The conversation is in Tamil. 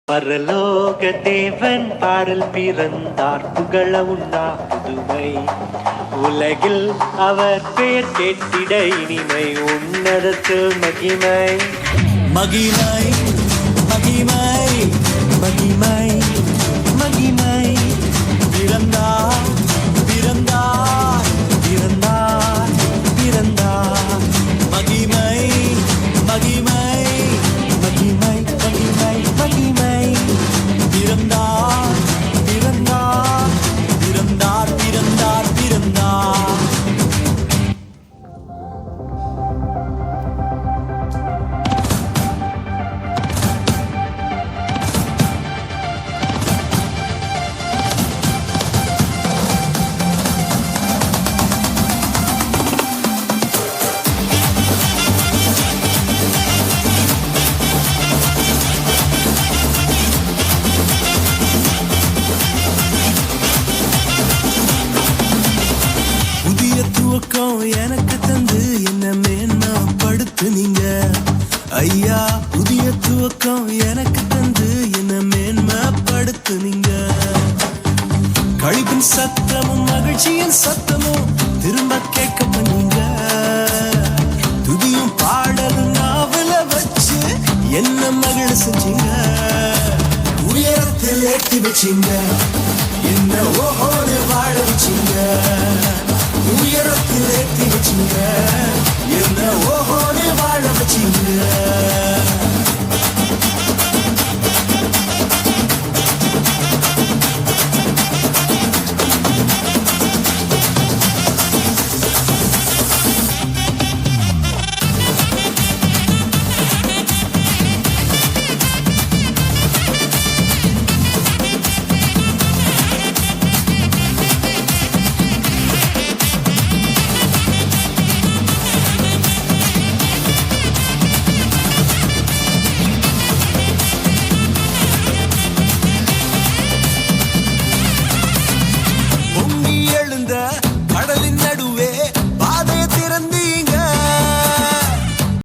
பரலோக தேவன் பாடல் பிறந்தார் புகழ உண்ணா புதுமை உலகில் அவர் பெயர் கேட்டிட இனிமை உன்னதத்து மகிமை மகிமை மகிமை மகிமை மகிமை பிறந்தார் பிறந்தார் பிறந்தார் பிறந்தார் மகிமை மகிமை மகிமை மகிமை மகிமை பிறந்தார் பிறந்தார் பிறந்தார் பிறந்தார் பிறந்தார் எனக்கு தந்து என்ன மேன்மைப்படுத்துனீங்க ஐயா. புதிய துவக்கம் எனக்கு தந்து என்ன மேன்மைப்படுத்துனீங்க. கழிப்பின் சத்தமும் மகிழ்ச்சியின் சத்தமும் திரும்ப கேட்க பண்ணீங்க. துதியும் பாடலும் நாவல வச்சு என்ன மகிழ செஞ்சீங்க. உயரத்தில் ஏற்றி வச்சீங்க, என்ன ஓஹோடு வாழ வச்சீங்க. உயரத்தில் ஏற்றி வச்சீங்க, என்ன ஓஹோடு வாழ வச்சீங்க.